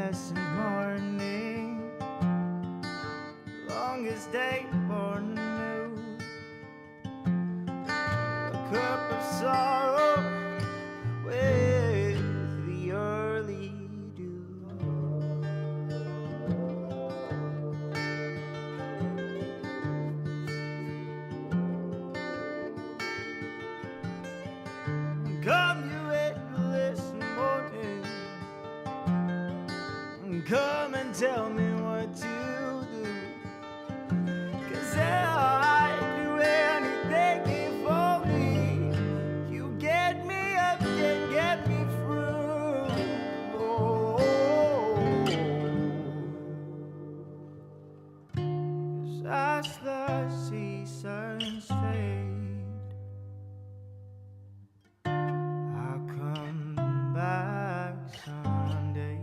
incessant morning, longest day born new, a cup of sorrow with the early dew. Come you endless morning, come and tell me what to do, 'cause I'd do anything for me. You get me up and get me through. Oh, 'cause as the seasons fade, I'll come back someday.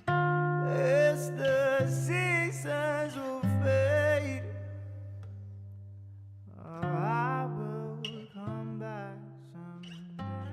As the seasons will fade, I will come back someday.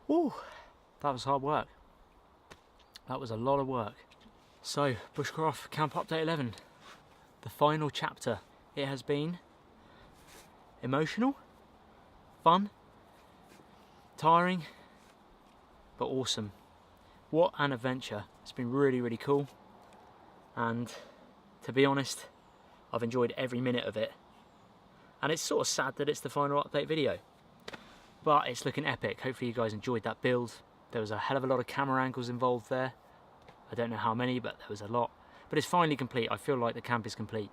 Whew, that was hard work. That was a lot of work. So, Bushcraft Camp Update 11, the final chapter. It has been emotional, fun, tiring, but awesome. What an adventure. It's been really, really cool. And to be honest, I've enjoyed every minute of it. And it's sort of sad that it's the final update video, but it's looking epic. Hopefully you guys enjoyed that build. There was a hell of a lot of camera angles involved there. I don't know how many, but there was a lot. But it's finally complete. I feel like the camp is complete.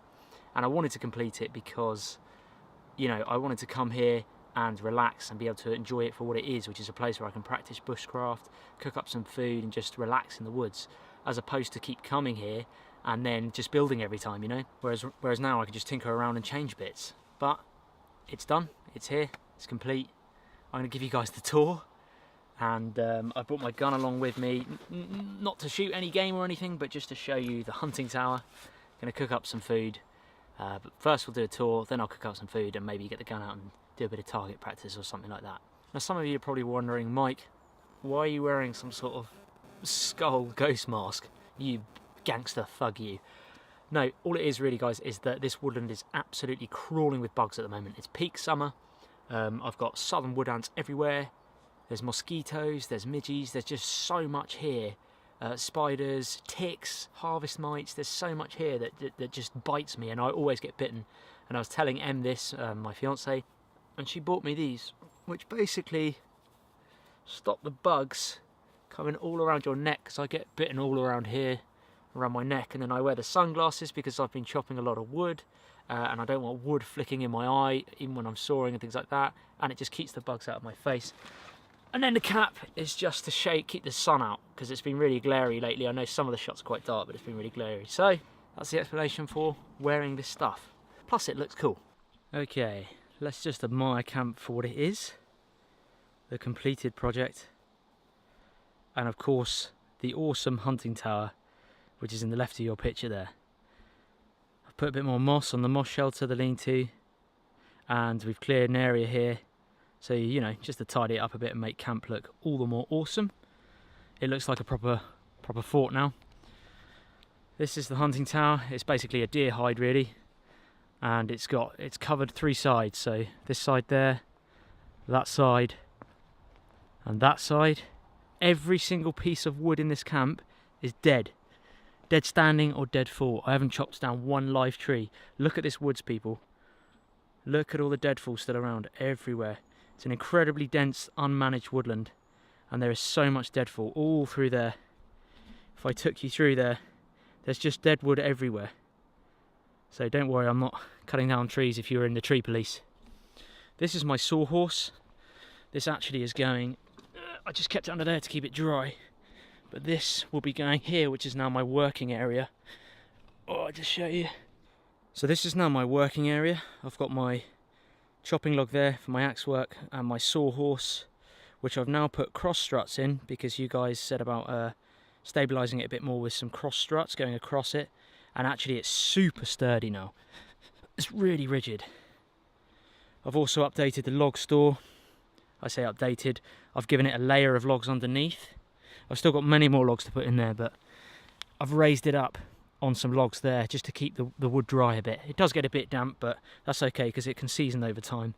And I wanted to complete it because, you know, I wanted to come here and relax and be able to enjoy it for what it is, which is a place where I can practice bushcraft, cook up some food and just relax in the woods, as opposed to keep coming here and then just building every time, you know? Whereas now I can just tinker around and change bits. But it's done, it's here, it's complete. I'm gonna give you guys the tour. And I brought my gun along with me, not to shoot any game or anything, but just to show you the hunting tower. Gonna cook up some food, but first we'll do a tour, then I'll cook up some food and maybe get the gun out and do a bit of target practice or something like that. Now some of you are probably wondering, Mike, why are you wearing some sort of skull ghost mask? You gangster thug you. No, all it is really, guys, is that this woodland is absolutely crawling with bugs at the moment. It's peak summer. I've got southern wood ants everywhere. There's mosquitoes, there's midges, there's just so much here. Spiders, ticks, harvest mites, there's so much here that just bites me and I always get bitten. And I was telling Em this, my fiance, and she bought me these, which basically stop the bugs coming all around your neck, because I get bitten all around here, around my neck. And then I wear the sunglasses because I've been chopping a lot of wood, and I don't want wood flicking in my eye, even when I'm sawing and things like that, and it just keeps the bugs out of my face. And then the cap is just to keep the sun out, because it's been really glary lately. I know some of the shots are quite dark, but it's been really glary. So that's the explanation for wearing this stuff. Plus it looks cool. Okay, let's just admire camp for what it is. The completed project. And of course, the awesome hunting tower, which is in the left of your picture there. I've put a bit more moss on the moss shelter, the lean-to, and we've cleared an area here. So, you know, just to tidy it up a bit and make camp look all the more awesome. It looks like a proper fort now. This is the hunting tower. It's basically a deer hide, really. And it's covered 3 sides. So this side there, that side, and that side. Every single piece of wood in this camp is dead. Dead standing or dead fall. I haven't chopped down one live tree. Look at this woods, people. Look at all the deadfall still around everywhere. It's an incredibly dense, unmanaged woodland, and there is so much deadfall all through there. If I took you through there, there's just dead wood everywhere. So don't worry, I'm not cutting down trees if you're in the tree police. This is my sawhorse. This actually is going, I just kept it under there to keep it dry, but this will be going here, which is now my working area. Oh, I'll just show you. So this is now my working area. I've got my chopping log there for my axe work and my sawhorse, which I've now put cross struts in because you guys said about stabilising it a bit more with some cross struts going across it, and actually it's super sturdy now. It's really rigid. I've also updated the log store. I say updated, I've given it a layer of logs underneath. I've still got many more logs to put in there, but I've raised it up on some logs there just to keep the wood dry a bit. It does get a bit damp, but that's okay because it can season over time.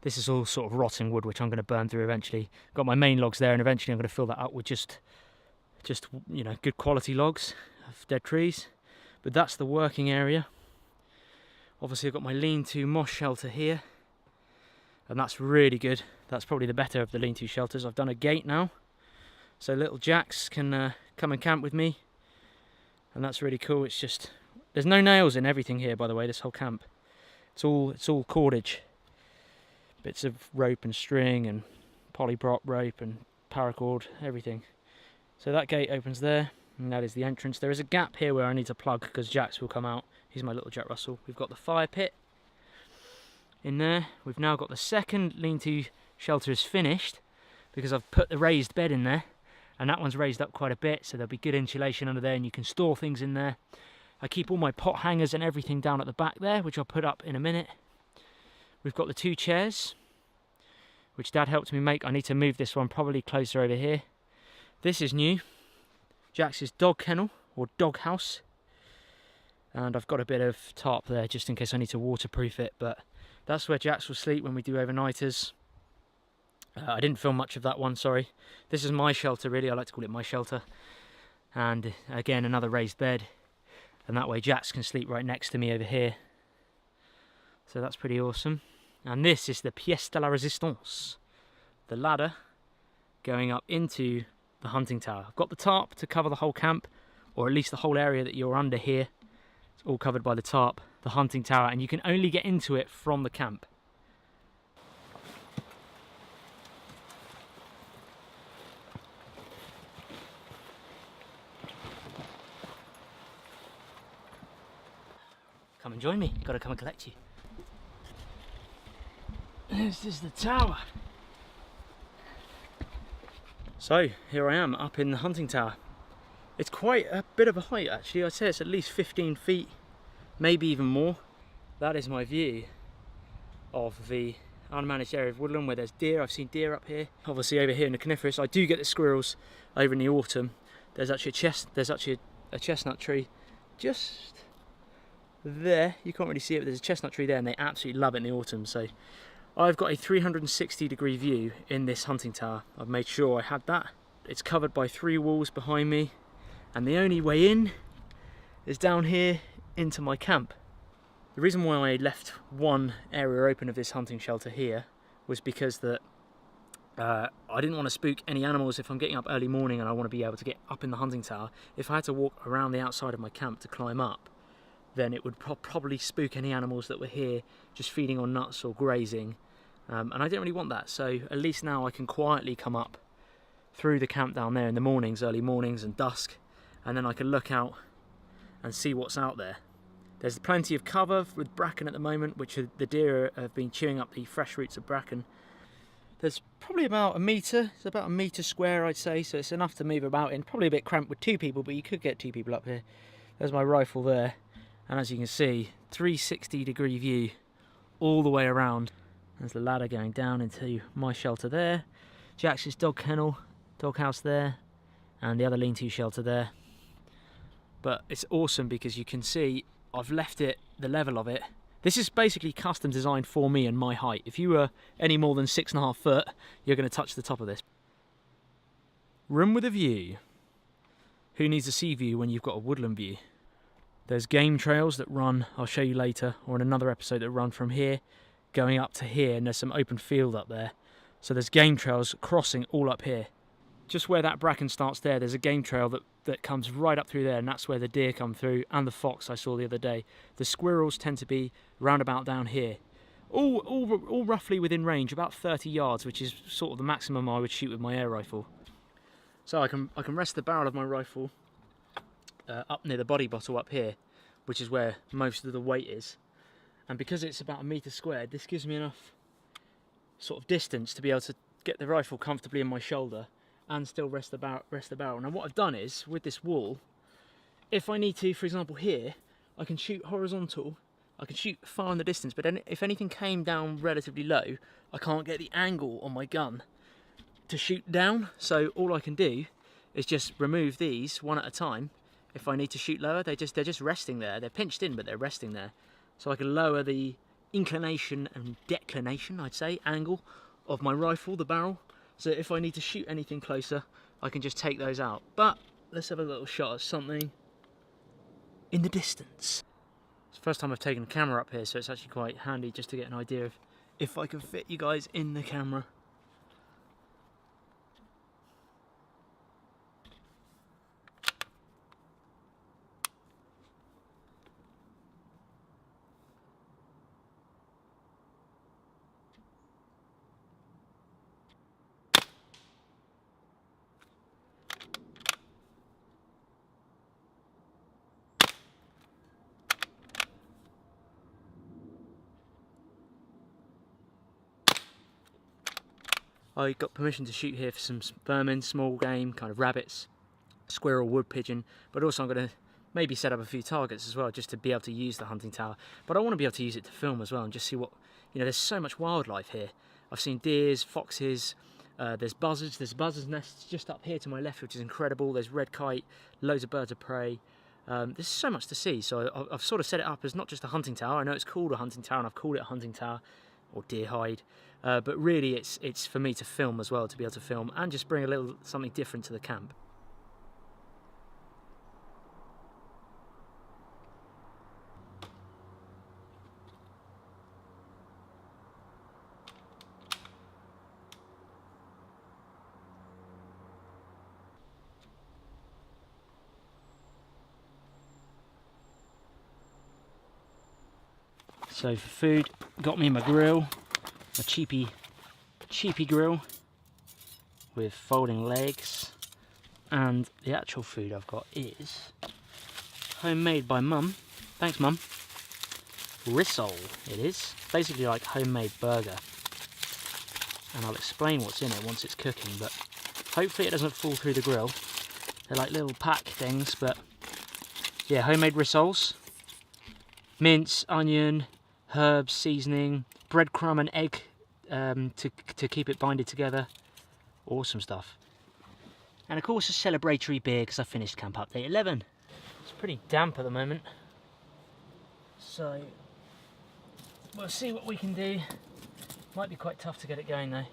This is all sort of rotting wood which I'm going to burn through eventually. Got my main logs there, and eventually I'm going to fill that up with just you know, good quality logs of dead trees. But that's the working area. Obviously I've got my lean-to moss shelter here, and that's really good. That's probably the better of the lean-to shelters. I've done a gate now, so little jacks can come and camp with me. And that's really cool. It's just, there's no nails in everything here, by the way, this whole camp. It's all cordage. Bits of rope and string and polyprop rope and paracord, everything. So that gate opens there, and that is the entrance. There is a gap here where I need to plug because Jax will come out. He's my little Jack Russell. We've got the fire pit in there. We've now got the second lean-to shelter is finished because I've put the raised bed in there. And that one's raised up quite a bit, so there'll be good insulation under there and you can store things in there. I keep all my pot hangers and everything down at the back there, which I'll put up in a minute. We've got the 2 chairs. which Dad helped me make. I need to move this one probably closer over here. This is new. Jax's dog kennel, or dog house. And I've got a bit of tarp there just in case I need to waterproof it, but that's where Jax will sleep when we do overnighters. I didn't film much of that one, sorry. This is my shelter, really. I like to call it my shelter. And again, another raised bed. And that way Jax can sleep right next to me over here. So that's pretty awesome. And this is the pièce de la résistance, the ladder going up into the hunting tower. I've got the tarp to cover the whole camp, or at least the whole area that you're under here. It's all covered by the tarp, the hunting tower, and you can only get into it from the camp. Come and join me, gotta come and collect you. This is the tower. So here I am up in the hunting tower. It's quite a bit of a height actually. I'd say it's at least 15 feet, maybe even more. That is my view of the unmanaged area of woodland where there's deer. I've seen deer up here. Obviously over here in the coniferous, I do get the squirrels over in the autumn. There's actually a chestnut tree just there. You can't really see it, but there's a chestnut tree there, and they absolutely love it in the autumn. So I've got a 360-degree view in this hunting tower. I've made sure I had that. It's covered by 3 walls behind me, and the only way in is down here into my camp. The reason why I left one area open of this hunting shelter here was because that I didn't want to spook any animals if I'm getting up early morning and I want to be able to get up in the hunting tower. If I had to walk around the outside of my camp to climb up, then it would probably spook any animals that were here just feeding on nuts or grazing. And I didn't really want that, so at least now I can quietly come up through the camp down there in the mornings, early mornings and dusk, and then I can look out and see what's out there. There's plenty of cover with bracken at the moment, which the deer have been chewing up the fresh roots of bracken. There's probably about a metre, it's about a metre square I'd say, so it's enough to move about in. Probably a bit cramped with 2 people, but you could get 2 people up here. There's my rifle there, and as you can see, 360-degree view all the way around. There's the ladder going down into my shelter there, Jax's dog kennel, dog house there, and the other lean-to shelter there. But it's awesome because you can see I've left it, the level of it. This is basically custom designed for me and my height. If you were any more than 6.5 foot, you're going to touch the top of this. Room with a view. Who needs a sea view when you've got a woodland view? There's game trails that run, I'll show you later, or in another episode, that run from here going up to here, and there's some open field up there. So there's game trails crossing all up here. Just where that bracken starts there's a game trail that comes right up through there, and that's where the deer come through, and the fox I saw the other day. The squirrels tend to be round about down here. All roughly within range, about 30 yards, which is sort of the maximum I would shoot with my air rifle. So I can rest the barrel of my rifle up near the body bottle up here, which is where most of the weight is. And because it's about 1 metre squared, this gives me enough sort of distance to be able to get the rifle comfortably in my shoulder and still rest the barrel. Now what I've done is, with this wall, if I need to, for example here, I can shoot horizontal, I can shoot far in the distance, but then if anything came down relatively low, I can't get the angle on my gun to shoot down. So all I can do is just remove these one at a time. If I need to shoot lower, they're just resting there. They're pinched in, but they're resting there. So I can lower the inclination and declination, I'd say, angle of my rifle, the barrel. So if I need to shoot anything closer, I can just take those out. But let's have a little shot at something in the distance. It's the first time I've taken a camera up here, so it's actually quite handy just to get an idea of if I can fit you guys in the camera. I got permission to shoot here for some vermin, small game, kind of rabbits, squirrel, wood pigeon, but also I'm going to maybe set up a few targets as well, just to be able to use the hunting tower. But I want to be able to use it to film as well and just see what, you know, there's so much wildlife here, I've seen deers, foxes, there's buzzards. There's buzzards nests just up here to my left, which is incredible. There's red kite, loads of birds of prey. There's so much to see, so I've sort of set it up as not just a hunting tower. I know it's called a hunting tower, and I've called it a hunting tower, or deer hide, but really it's for me to film as well, to be able to film and just bring a little something different to the camp. So for food, got me my grill, a cheapy grill with folding legs, and the actual food I've got is homemade by Mum. Thanks, Mum. Rissole it is, basically like homemade burger, and I'll explain what's in it once it's cooking, but hopefully it doesn't fall through the grill. They're like little pack things, but yeah, homemade rissoles, mince, onion, herbs, seasoning, breadcrumb and egg to keep it binded together. Awesome stuff. And of course a celebratory beer because I finished camp update 11. It's pretty damp at the moment, so we'll see what we can do. Might be quite tough to get it going though.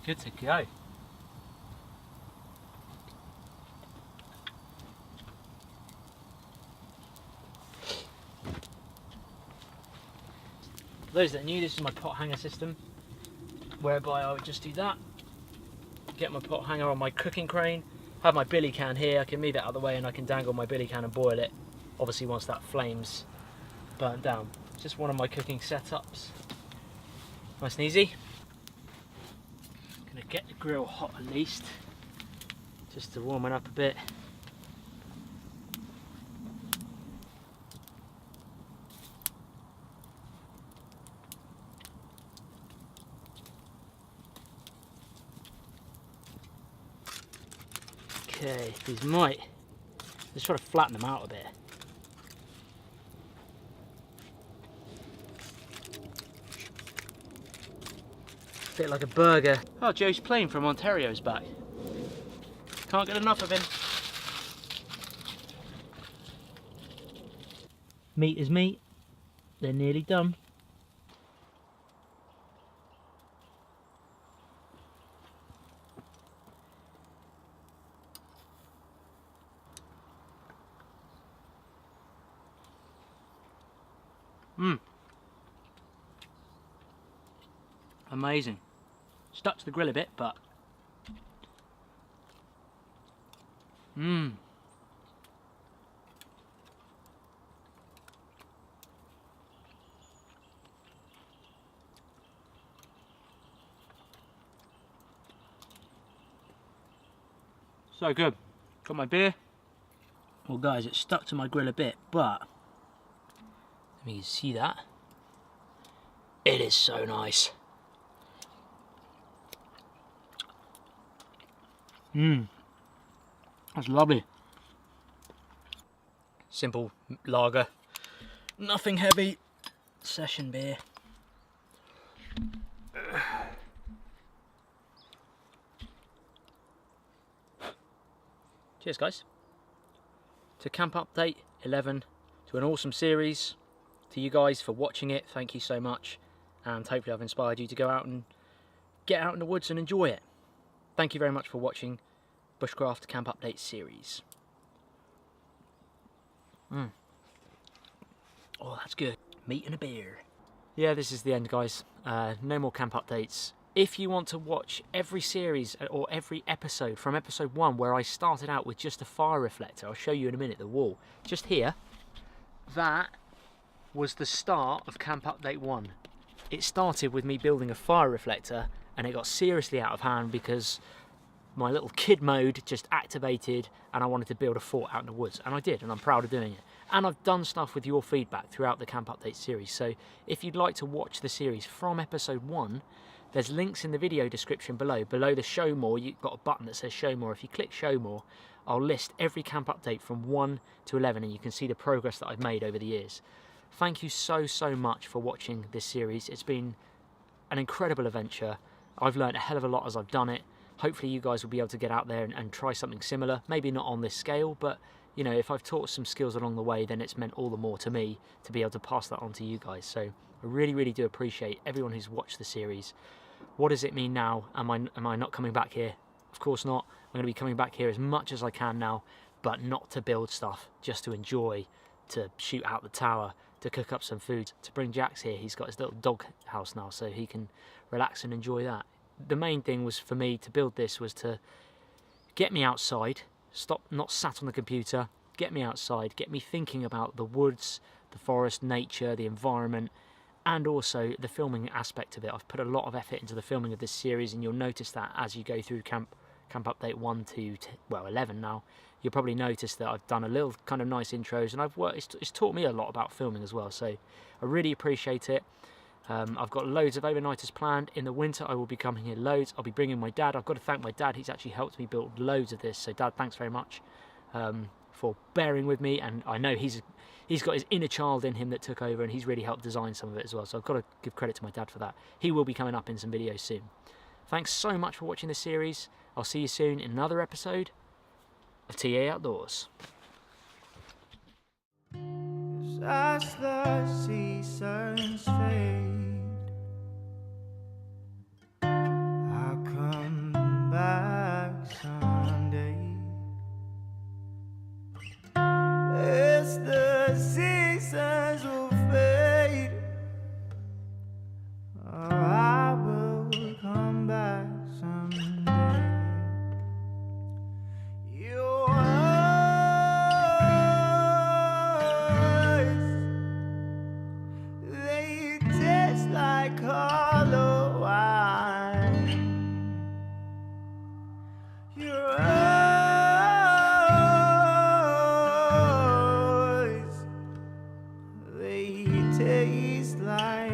Good to go. For those that are new, this is my pot hanger system, whereby I would just do that, get my pot hanger on my cooking crane, have my billy can here, I can move it out of the way and I can dangle my billy can and boil it, obviously once that flame's burnt down. Just one of my cooking setups. Nice and easy. Gonna get the grill hot at least, just to warm it up a bit. Okay, these might, just try to flatten them out a bit. Bit like a burger. Oh, Joe's plane from Ontario's back. Can't get enough of him. Meat is meat. They're nearly done. Amazing. Stuck to the grill a bit, but so good. Got my beer. Well guys, it's stuck to my grill a bit, but let me see that. It is so nice. That's lovely. Simple lager, nothing heavy, session beer. Cheers guys. To Camp Update 11, to an awesome series, to you guys for watching it, thank you so much, and hopefully I've inspired you to go out and get out in the woods and enjoy it. Thank you very much for watching Bushcraft Camp Update series. Oh, that's good. Meat and a beer. Yeah, this is the end guys. No more camp updates. If you want to watch every series or every episode from episode 1 where I started out with just a fire reflector, I'll show you in a minute the wall. Just here, that was the start of Camp Update 1. It started with me building a fire reflector and it got seriously out of hand because my little kid mode just activated and I wanted to build a fort out in the woods, and I did, and I'm proud of doing it. And I've done stuff with your feedback throughout the Camp Update series, so if you'd like to watch the series from episode 1, there's links in the video description below. Below the show more, you've got a button that says show more. If you click show more, I'll list every camp update from 1 to 11 and you can see the progress that I've made over the years. Thank you so much for watching this series. It's been an incredible adventure. I've learned a hell of a lot as I've done it. Hopefully you guys will be able to get out there and try something similar. Maybe not on this scale, but you know, if I've taught some skills along the way, then it's meant all the more to me to be able to pass that on to you guys. So I really do appreciate everyone who's watched the series. What does it mean now? Am I not coming back here? Of course not. I'm going to be coming back here as much as I can now, but not to build stuff, just to enjoy, to shoot out the tower, to cook up some food, to bring Jax here. He's got his little dog house now, so he can relax and enjoy that. The main thing was for me to build this was to get me outside, stop not sat on the computer, get me outside, get me thinking about the woods, the forest, nature, the environment, and also the filming aspect of it. I've put a lot of effort into the filming of this series, and you'll notice that as you go through Camp Update 1 to, well, 11 now. You'll probably notice that I've done a little kind of nice intros, and I've worked. It's taught me a lot about filming as well, so I really appreciate it. I've got loads of overnighters planned. In the winter I will be coming here loads. I'll be bringing my dad. I've got to thank my dad. He's actually helped me build loads of this, so Dad, thanks very much for bearing with me, and I know he's got his inner child in him that took over, and he's really helped design some of it as well, so I've got to give credit to my dad for that. He will be coming up in some videos soon. Thanks so much for watching this series. I'll see you soon in another episode of TA Outdoors. As the seasons fade, I'll come back someday. As the seasons will fade, oh, I will come back someday. Your eyes, they taste like hollow wine. Your eyes, they taste like